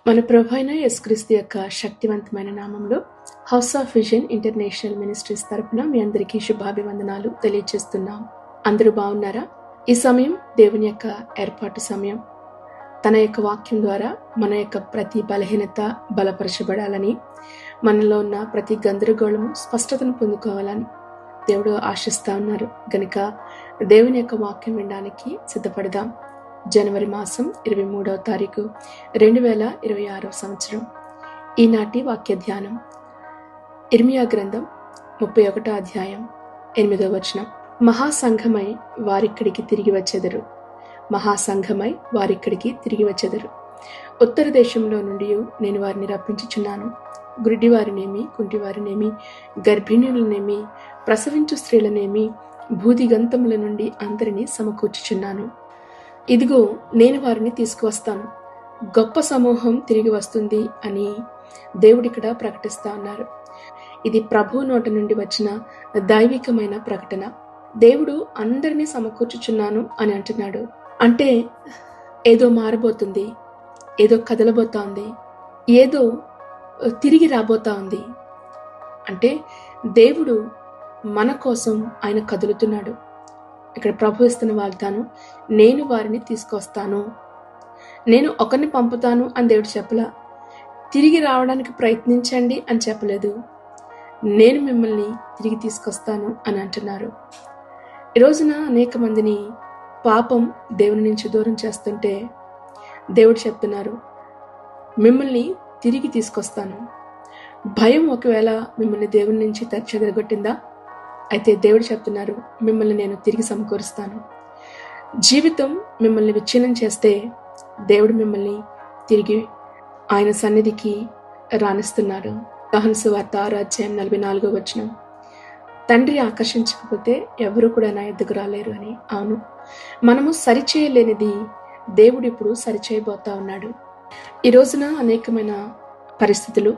మన ప్రభు అయిన యేసుక్రీస్తు యొక్క శక్తివంతమైన నామంలో house of vision international ministries తరపున మీ అందరికీ శుభాభివందనాలు తెలియజేస్తున్నాం. అందరూ బాగున్నారా? ఈ సమయం దేవుని యొక్క ఏర్పాటు సమయం. తన యొక్క వాక్యం ద్వారా మన యొక్క ప్రతి బలహీనత బలపరచబడాలని, మనలో ఉన్న ప్రతి గందరగోళము స్పష్టతను పొందుకోవాలని దేవుడు ఆశిస్తా ఉన్నారు. గనుక దేవుని యొక్క వాక్యం వినడానికి సిద్ధపడదాం. జనవరి మాసం 23వ తారీఖు 2026 సంవత్సరం. ఈనాటి వాక్య ధ్యానం ఇర్మియా గ్రంథం 31వ అధ్యాయం 8వ వచనం. మహాసంఘమై వారిక్కడికి తిరిగి వచ్చెదరు, మహాసంఘమై వారిక్కడికి తిరిగి వచ్చెదరు. ఉత్తర దేశంలో నుండి నేను వారిని రప్పించుచున్నాను. గుడ్డివారినేమి, కుంటివారినేమి, గర్భిణులనేమి, ప్రసవించు స్త్రీలనేమి, భూదిగంతముల నుండి అందరినీ సమకూర్చుచున్నాను. ఇదిగో నేను వారిని తీసుకువస్తాను, గొప్ప సమూహం తిరిగి వస్తుంది అని దేవుడు ఇక్కడ ప్రకటిస్తా ఉన్నారు. ఇది ప్రభు నోట నుండి వచ్చిన దైవికమైన ప్రకటన. దేవుడు అందరినీ సమకూర్చుచున్నాను అని అంటున్నాడు. అంటే ఏదో మారబోతుంది, ఏదో కదలబోతా ఉంది, ఏదో తిరిగి రాబోతా ఉంది. అంటే దేవుడు మన కోసం ఆయన కదులుతున్నాడు. ఇక్కడ ప్రభు ఇస్తున్న వాగ్దానం, నేను వారిని తీసుకొస్తాను, నేను ఒకరిని పంపుతాను అని దేవుడు చెప్పలా. తిరిగి రావడానికి ప్రయత్నించండి అని చెప్పలేదు. నేను మిమ్మల్ని తిరిగి తీసుకొస్తాను అని అంటున్నారు. ఈ రోజున అనేక మందిని పాపం దేవుని నుంచి దూరం చేస్తుంటే దేవుడు చెప్తున్నారు, మిమ్మల్ని తిరిగి తీసుకొస్తాను. భయం ఒకవేళ మిమ్మల్ని దేవుని నుంచి చెదరగొట్టిందా? అయితే దేవుడు చెప్తున్నారు, మిమ్మల్ని నేను తిరిగి సమకూరుస్తాను. జీవితం మిమ్మల్ని విచ్ఛిన్నం చేస్తే దేవుడు మిమ్మల్ని తిరిగి ఆయన సన్నిధికి రాణిస్తున్నారు. యోహాను సువార్త 6వ అధ్యాయం 44వ వచనం. తండ్రి ఆకర్షించకపోతే ఎవరు కూడా నా ఎద్దుకు రాలేరు అని. అవును, మనము సరిచేయలేనిది దేవుడు ఇప్పుడు సరిచేయబోతా ఉన్నాడు. ఈ రోజున అనేకమైన పరిస్థితులు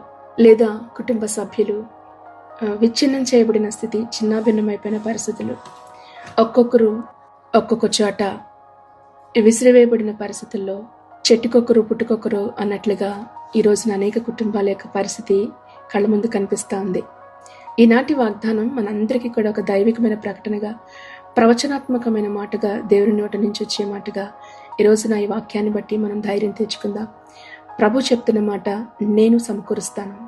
లేదా కుటుంబ సభ్యులు విచ్ఛిన్నం చేయబడిన స్థితి, చిన్నాభిన్నమైపోయిన పరిస్థితులు, ఒక్కొక్కరు ఒక్కొక్క చోట విసిరివేయబడిన పరిస్థితుల్లో చెట్టుకొక్కరు పుట్టుకొక్కరు అన్నట్లుగా ఈ రోజున అనేక కుటుంబాల యొక్క పరిస్థితి కళ్ళ ముందు కనిపిస్తూ ఉంది. ఈనాటి వాగ్దానం మనందరికీ కూడా ఒక దైవికమైన ప్రకటనగా, ప్రవచనాత్మకమైన మాటగా, దేవుని నోట నుంచి వచ్చే మాటగా ఈ రోజున ఈ వాక్యాన్ని బట్టి మనం ధైర్యం తెచ్చుకుందాం. ప్రభు చెప్తున్న మాట, నేను సమకూరుస్తాను,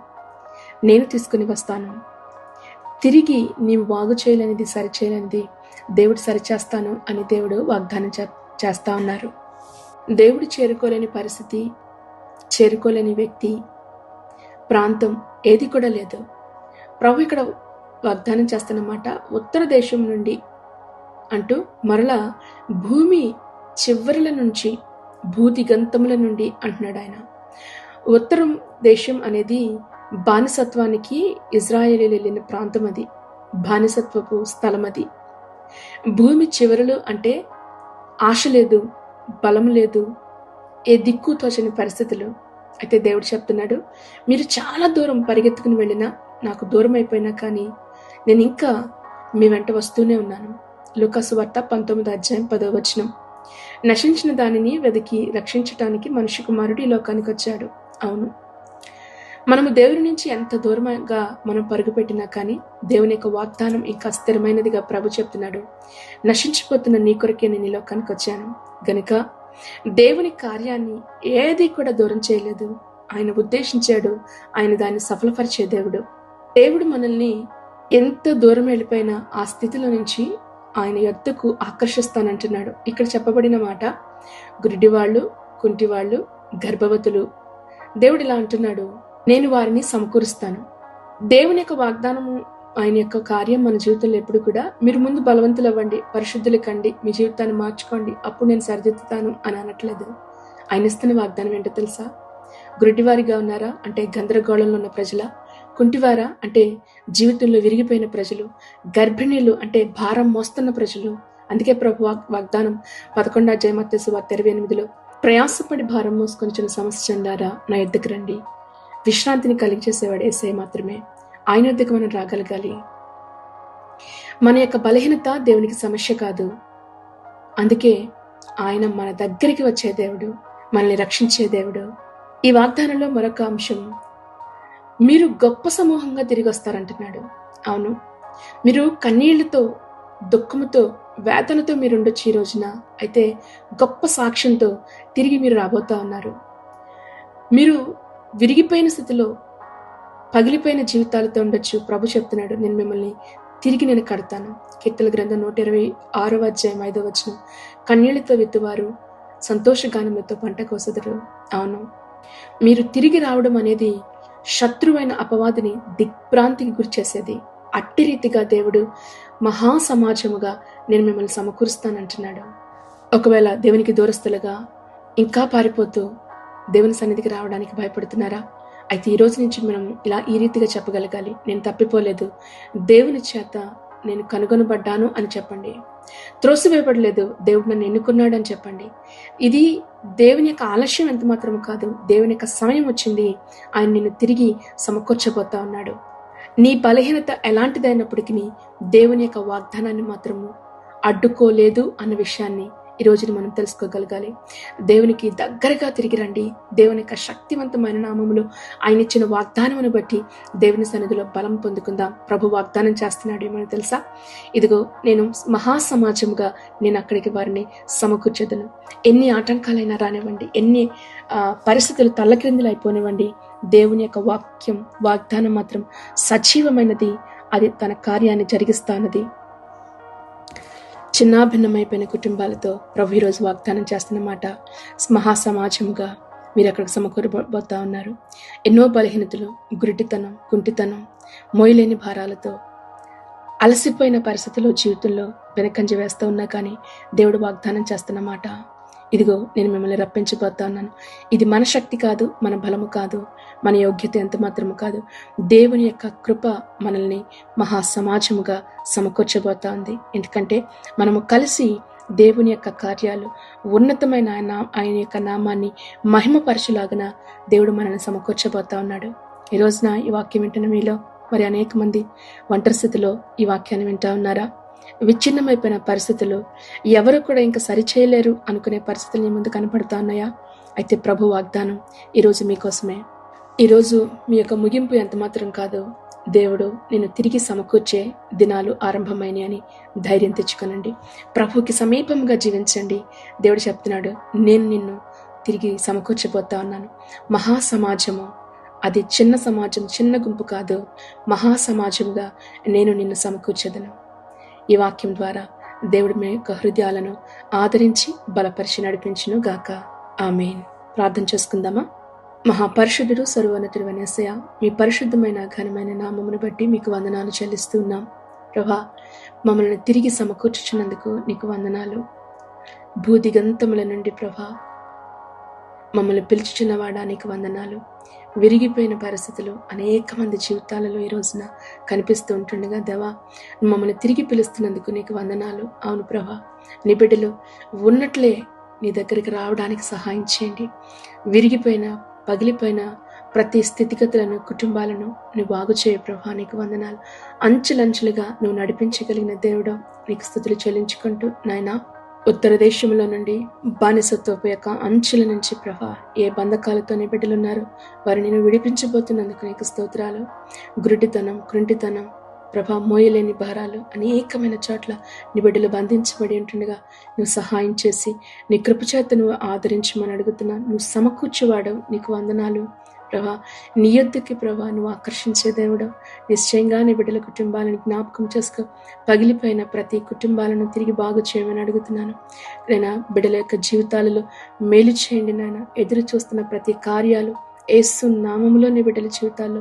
నేను తీసుకుని వస్తాను. తిరిగి నీవు బాగు చేయలేనిది సరిచేయలేనిది దేవుడు సరిచేస్తాను అని దేవుడు వాగ్దానం చేస్తా ఉన్నారు. దేవుడు చేరుకోలేని పరిస్థితి, చేరుకోలేని వ్యక్తి, ప్రాంతం ఏది కూడా లేదు. ప్రభు ఇక్కడ వాగ్దానం చేస్తున్నమాట, ఉత్తర దేశం నుండి అంటూ మరలా భూమి చివరిల నుంచి, భూదిగంతముల నుండి అంటున్నాడు ఆయన. ఉత్తరం దేశం అనేది బానిసత్వానికి ఇజ్రాయేలీలు వెళ్ళిన ప్రాంతం, అది బానిసత్వపు స్థలం. అది భూమి చివరలు అంటే ఆశ లేదు, బలం లేదు, ఏ దిక్కు తోచని పరిస్థితులు. అయితే దేవుడు చెప్తున్నాడు, మీరు చాలా దూరం పరిగెత్తుకుని వెళ్ళినా, నాకు దూరం అయిపోయినా కానీ నేను ఇంకా మీ వెంట వస్తూనే ఉన్నాను. లూకా సువార్త 19వ అధ్యాయం 10వ వచనం. నశించిన దానిని వెతికి రక్షించటానికి మనిషి కుమారుడు ఈ లోకానికి వచ్చాడు. అవును, మనము దేవుని నుంచి ఎంత దూరంగా మనం పరుగుపెట్టినా కానీ దేవుని యొక్క వాగ్దానం ఇంకా స్థిరమైనదిగా ప్రభు చెప్తున్నాడు. నశించిపోతున్న నీ కొరకే నేను ఈ లోకానికి వచ్చాను. గనుక దేవుని కార్యాన్ని ఏది కూడా దూరం చేయలేదు. ఆయన ఉద్దేశించాడు, ఆయన దాన్ని సఫలపరిచే దేవుడు. దేవుడు మనల్ని ఎంత దూరం వెళ్ళిపోయినా ఆ స్థితిలో నుంచి ఆయన యొద్దకు ఆకర్షిస్తానంటున్నాడు. ఇక్కడ చెప్పబడిన మాట, గుడ్డివాళ్ళు, కుంటివాళ్ళు, గర్భవతులు. దేవుడు ఇలా అంటున్నాడు, నేను వారిని సమకూరుస్తాను. దేవుని యొక్క వాగ్దానము, ఆయన యొక్క కార్యం మన జీవితంలో ఎప్పుడు కూడా, మీరు ముందు బలవంతులు అవ్వండి, పరిశుద్ధులు కండి, మీ జీవితాన్ని మార్చుకోండి, అప్పుడు నేను సరిదిద్దుతాను అని అనట్లేదు. ఆయన ఇస్తున్న వాగ్దానం ఏంటో తెలుసా? గుడ్డివారిగా ఉన్నారా అంటే గందరగోళంలో ఉన్న ప్రజల, కుంటివారా అంటే జీవితంలో విరిగిపోయిన ప్రజలు, గర్భిణీలు అంటే భారం మోస్తున్న ప్రజలు. అందుకే ప్రభు వాగ్దానం 11వ అధ్యాయం మత్తయి సువార్త 28లో, ప్రయాసపడి భారం మోసుకొనిచున్న సమస్యలారా నా యొద్దకు రండి, విశ్రాంతిని కలిగజేసేవాడు యేసయ్య మాత్రమే. ఆయన వద్దకు మనం రాగలగాలి. మన యొక్క బలహీనత దేవునికి సమస్య కాదు. అందుకే ఆయన మన దగ్గరికి వచ్చే దేవుడు, మనల్ని రక్షించే దేవుడు. ఈ వాగ్దానంలో మరొక అంశం, మీరు గొప్ప సమూహంగా తిరిగి వస్తారంటున్నాడు. అవును, మీరు కన్నీళ్లతో, దుఃఖముతో, వేదనతో మీరు ఉండొచ్చు ఈ రోజున. అయితే గొప్ప సాక్ష్యంతో తిరిగి మీరు రాబోతా ఉన్నారు. మీరు విరిగిపోయిన స్థితిలో, పగిలిపోయిన జీవితాలతో ఉండొచ్చు. ప్రభు చెప్తున్నాడు, నేను మిమ్మల్ని తిరిగి నేను కడతాను. కీర్తన గ్రంథం 126వ అధ్యాయం 5వ వచనం, కన్నీళ్లతో విత్తువారు సంతోషగానములతో పంట కోసెదరు. అవును, మీరు తిరిగి రావడం అనేది శత్రువైన అపవాదిని దిగ్భ్రాంతికి గురి చేసేది. అట్టి రీతిగా దేవుడు మహాసమాజముగా నేను మిమ్మల్ని సమకూరుస్తానంటున్నాడు. ఒకవేళ దేవునికి దూరస్తులుగా ఇంకా పారిపోతూ దేవుని సన్నిధికి రావడానికి భయపడుతున్నారా? అయితే ఈ రోజు నుంచి మనం ఈ రీతిగా చెప్పగలగాలి, నేను తప్పిపోలేదు, దేవుని చేత నేను కనుగొనబడ్డాను అని చెప్పండి. త్రోసివేయబడలేదు, దేవుడు నన్ను ఎన్నుకున్నాడు అని చెప్పండి. ఇది దేవుని యొక్క ఆలస్యం ఎంత మాత్రము కాదు, దేవుని యొక్క సమయం వచ్చింది. ఆయన నిన్ను తిరిగి సమకూర్చబోతా ఉన్నాడు. నీ బలహీనత ఎలాంటిదైనప్పటికీ దేవుని యొక్క వాగ్దానాన్ని మాత్రము అడ్డుకోలేదు అన్న విషయాన్ని ఈ రోజుని మనం తెలుసుకోగలగాలి. దేవునికి దగ్గరగా తిరిగి రండి. దేవుని యొక్క శక్తివంతమైన నామములు, ఆయన ఇచ్చిన వాగ్దానమును బట్టి దేవుని సన్నిధిలో బలం పొందుకుందాం. ప్రభు వాగ్దానం చేస్తున్నాడు ఏమని తెలుసా? ఇదిగో నేను మహాసమాజముగా నేను అక్కడికి వారిని సమకూర్చెదను. ఎన్ని ఆటంకాలైనా రానివ్వండి, ఎన్ని పరిస్థితులు తల్లక్రిందులు అయిపోనివ్వండి, దేవుని యొక్క వాగ్దానం మాత్రం సజీవమైనది. అది తన కార్యాన్ని జరిగిస్తా అన్నది. చిన్నాభిన్నమైపోయిన కుటుంబాలతో ప్రభు ఈరోజు వాగ్దానం చేస్తున్నమాట, మహాసమాజముగా మీరు అక్కడికి సమకూరబోతా ఉన్నారు. ఎన్నో బలహీనతలు, గురిటితనం, కుంటితనం, మోయలేని భారాలతో అలసిపోయిన పరిస్థితుల్లో జీవితంలో వెనకంజ వేస్తూ ఉన్నా కానీ దేవుడు వాగ్దానం చేస్తున్నమాట, ఇదిగో నేను మిమ్మల్ని రప్పించబోతా ఉన్నాను. ఇది మన శక్తి కాదు, మన బలము కాదు, మన యోగ్యత ఎంత మాత్రము కాదు. దేవుని యొక్క కృప మనల్ని మహాసమాజముగా సమకూర్చబోతా ఉంది. ఎందుకంటే మనము కలిసి దేవుని యొక్క కార్యాలు, ఉన్నతమైన ఆయన యొక్క నామాన్ని మహిమపరచులాగన దేవుడు మనల్ని సమకూర్చబోతా ఉన్నాడు. ఈ రోజున ఈ వాక్యం వింటున్న మీలో మరి అనేక మంది ఒంటరి స్థితిలో ఈ వాక్యాన్ని వింటా ఉన్నారా? విచ్ఛిన్నమైపోయిన పరిస్థితులు, ఎవరు కూడా ఇంకా సరిచేయలేరు అనుకునే పరిస్థితులు నీ ముందు కనపడుతా ఉన్నాయా? అయితే ప్రభు వాగ్దానం ఈరోజు మీకోసమే. ఈరోజు మీ యొక్క ముగింపు ఎంత మాత్రం కాదు, దేవుడు నిన్ను తిరిగి సమకూర్చే దినాలు ఆరంభమైనవి అని ధైర్యం తెచ్చుకోనండి. ప్రభుకి సమీపంగా జీవించండి. దేవుడు చెప్తున్నాడు, నేను నిన్ను తిరిగి సమకూర్చబోతా ఉన్నాను. మహాసమాజము, అది చిన్న సమాజం, చిన్న గుంపు కాదు, మహాసమాజంగా నేను నిన్ను సమకూర్చదను. ఈ వాక్యం ద్వారా దేవుడు మీ యొక్క హృదయాలను ఆదరించి బలపరిచి నడిపించును గాక. ఆమేన్. ప్రార్థన చేసుకుందామా? మహాపరిశుద్ధుడు, సర్వోన్నతుడైన యేసయ్యా, మీ పరిశుద్ధమైన ఘనమైన నామమును బట్టి మీకు వందనాలు చెల్లిస్తూ ఉన్నాం. ప్రభా, మమ్మల్ని తిరిగి సమకూర్చుచున్నందుకు నీకు వందనాలు. భూదిగంతముల నుండి ప్రభా మమ్మల్ని పిలుచుచున్నవాడా నీకు వందనాలు. విరిగిపోయిన పరిస్థితులు అనేక మంది జీవితాలలో ఈ రోజున కనిపిస్తూ ఉంటుండగా దేవా, మమ్మల్ని తిరిగి పిలుస్తున్నందుకు నీకు వందనాలు. అవును ప్రభా, నీ బిడ్డలు ఉన్నట్లే నీ దగ్గరికి రావడానికి సహాయం చేయండి. విరిగిపోయిన, పగిలిపోయిన ప్రతి స్థితిగతులను, కుటుంబాలను నువ్వు బాగు చేయ ప్రభా, నీకు వందనాలు. అంచులంచులుగా నువ్వు నడిపించగలిగిన దేవుడు, నీకు స్తుతులు చెల్లించుకుంటూ నాయనా, ఉత్తర దేశంలో నుండి బానిసత్వపు యొక్క అంచుల నుంచి ప్రభా ఏ బంధకాలతో నీ బిడ్డలున్నారు వారిని నేను విడిపించబోతున్నందుకు నీకు స్తోత్రాలు. గురుడితనం, కృంటితనం ప్రభా, మోయలేని భారాలు అనేకమైన చోట్ల నీ బిడ్డలు బంధించబడి ఉంటుండగా నువ్వు సహాయం చేసి నీ కృపచేత నువ్వు ఆదరించమని అడుగుతున్నా. నువ్వు సమకూర్చువాడవు, నీకు వందనాలు ప్రభా. నీ యొద్దకి ప్రభా నువ్వు ఆకర్షించే దేవుడు. నిశ్చయంగా నీ బిడ్డల కుటుంబాలను జ్ఞాపకం చేసుకో. పగిలిపోయిన ప్రతి కుటుంబాలను తిరిగి బాగు చేయమని అడుగుతున్నాను. నేను బిడ్డల యొక్క జీవితాలలో మేలు చేయండి నాయన. ఎదురు చూస్తున్న ప్రతి కార్యాలు యేసు నామములో నీ బిడ్డల జీవితాల్లో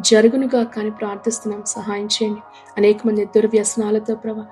జరుగునుగా కానీ ప్రార్థిస్తున్నాం, సహాయం చేయండి. అనేక మంది దుర్వ్యసనాలతో ప్రభా,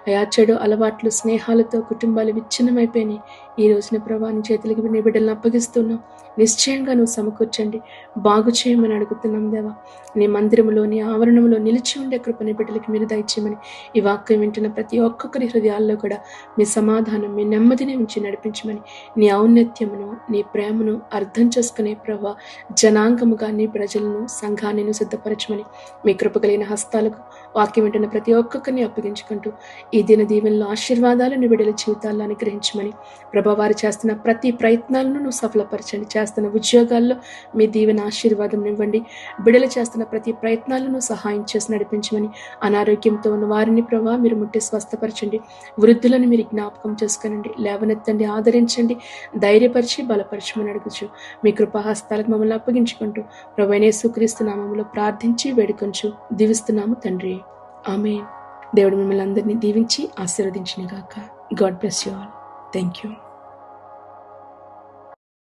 అయా చెడు అలవాట్లు, స్నేహాలతో కుటుంబాలు విచ్ఛిన్నమైపోయినాయి. ఈ రోజున ప్రభా నీ చేతులకి నీ బిడ్డలను అప్పగిస్తున్నాం. నిశ్చయంగా నువ్వు సమకూర్చండి, బాగు చేయమని అడుగుతున్నాం దేవా. నీ మందిరంలో, నీ ఆవరణంలో నిలిచి ఉండే కృపని బిడ్డలకి మీరు దయచేయమని ఈ వాక్యం వింటున్న ప్రతి ఒక్కొక్కరి హృదయాల్లో కూడా మీ సమాధానం, మీ నెమ్మదిని ఉంచి నడిపించమని, నీ ఔన్నత్యమును, నీ ప్రేమను అర్థం చేసుకునే ప్రభా జనాంగముగా నీ ప్రజలను, సంఘాన్ని సిద్ధపరచమని మీ కృప కలిగిన హస్తాలకు వాక్యం వింటున్న ప్రతి ఒక్కొక్కరిని అప్పగించుకుంటూ ఈ దిన దీవెనలో ఆశీర్వాదాలను విడుదల జీవితాల్లో అనుగ్రహించమని ప్రభా, వారు చేస్తున్న ప్రతి ప్రయత్నాలను నువ్వు సఫలపరచండి. చేస్తున్న ఉద్యోగాల్లో మీ దీవెన ఆశీర్వాదం ఇవ్వండి. బిడలు చేస్తున్న ప్రతి ప్రయత్నాలను సహాయం చేసి నడిపించమని, అనారోగ్యంతో ఉన్న వారిని ప్రభా మీరు ముట్టి స్వస్థపరచండి. వృద్ధులను మీరు జ్ఞాపకం చేసుకునండి, లేవనెత్తండి, ఆదరించండి, ధైర్యపరిచి బలపరచమని అడుగుచు మీ కృపాహస్తాలకు మమ్మల్ని అప్పగించుకుంటూ ప్రభువైన యేసుక్రీస్తు నామములో ప్రార్థించి వేడుకొంచు దీవిస్తున్నాము తండ్రి. ఆమేన్. దేవుడు మిమ్మల్ని అందరినీ దీవించి ఆశీర్వదించిన గాక. God bless you all. Thank you.